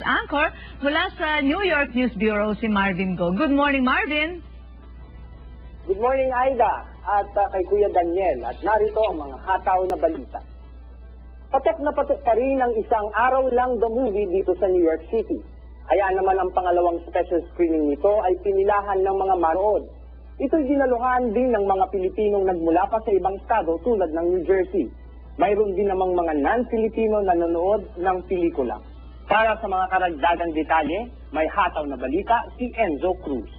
anchor mula sa New York News Bureau, si Marvin Go. Good morning, Marvin. Good morning, Aida, at kay Kuya Daniel. At narito ang mga hataw na balita. Patok na patok pa rin ang isang araw lang the movie dito sa New York City. Kaya naman ang pangalawang special screening nito ay pinilahan ng mga manood. Ito'y dinaluhan din ng mga Pilipinong nagmula pa sa ibang estado tulad ng New Jersey. Mayroon din namang mga non-Filipino na nanonood ng pelikula. Para sa mga karagdagang detalye, may hataw na balita si Enzo Cruz.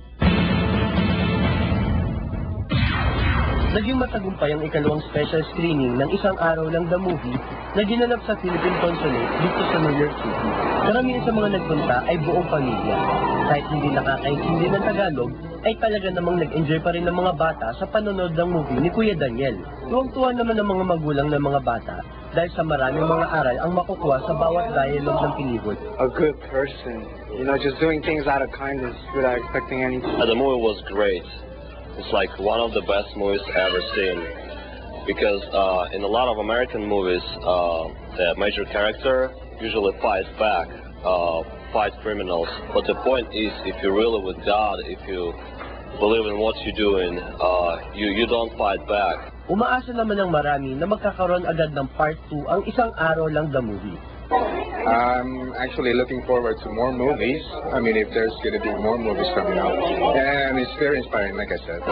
Naging matagumpay ang ikalawang special screening ng isang araw lang the movie na ginanap sa Philippine Consulate dito sa New York City. Karamihan sa mga nagpunta ay buong pamilya. Kahit hindi nakakaintindi ng Tagalog, ay talaga namang nag-enjoy pa rin ng mga bata sa panonood ng movie ni Kuya Daniel. Tuwang-tuwa naman ng mga magulang ng mga bata dahil sa maraming mga aral ang makukuha sa bawat dialogue ng pelikula. A good person, just doing things out of kindness without expecting anything. The movie was great. It's like one of the best movies ever seen, because in a lot of American movies, the major character usually fights back, fight criminals. But the point is, if you're really with God, if you believe in what you're doing, you don't fight back. Umaasa naman ng marami na magkakaroon agad ng part 2 ang isang araw lang the movie. I'm actually looking forward to more movies. I mean, if there's going to be more movies coming out. And it's very inspiring, like I said.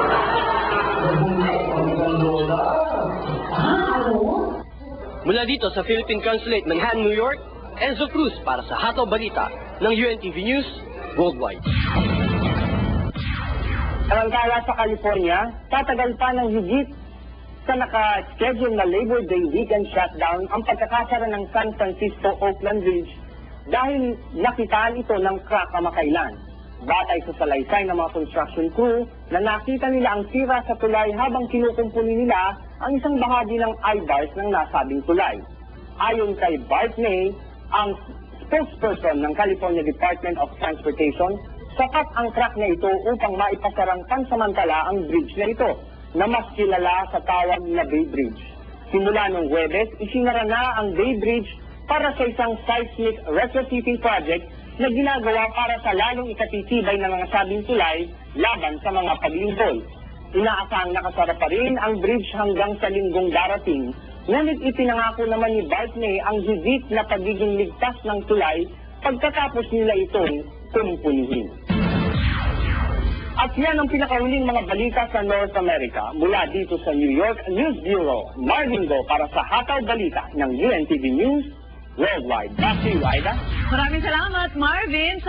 Mula dito sa Philippine Consulate, Manhattan, New York, Enzo Cruz para sa Hataw Balita ng UNTV News Worldwide. Samantala sa California, tatagal pa ng higit sa naka-schedule na Labor Day weekend shutdown ang pagkakasara ng San Francisco-Oakland Bridge dahil nakitaan ito ng crack kamakailan. Batay sa salaysay ng mga construction crew na nakita nila ang sira sa tulay habang kinukumpuni nila ang isang bahagi ng I-bars ng nasabing tulay. Ayon kay Bart May, ang spokesperson ng California Department of Transportation, sapat ang crack na ito upang maipasarang pansamantala ang bridge na ito, na mas kilala sa tawag na Bay Bridge. Simula noong Huwebes, isinara na ang Bay Bridge para sa isang seismic retrofitting project na ginagawa para sa lalong ikatitibay ng mga sabing tulay laban sa mga paglingkol. Inaasahang nakasara pa rin ang bridge hanggang sa linggong darating, ngunit ipinangako naman ni Bart May ang higit na pagiging ligtas ng tulay pagkatapos nila itong kumpunihin. At yan ang pinakahuling mga balita sa North America. Mula dito sa New York News Bureau, Marvin Go para sa Hataw Balita ng UNTV News Worldwide. Back to you, Aida. Maraming salamat, Marvin.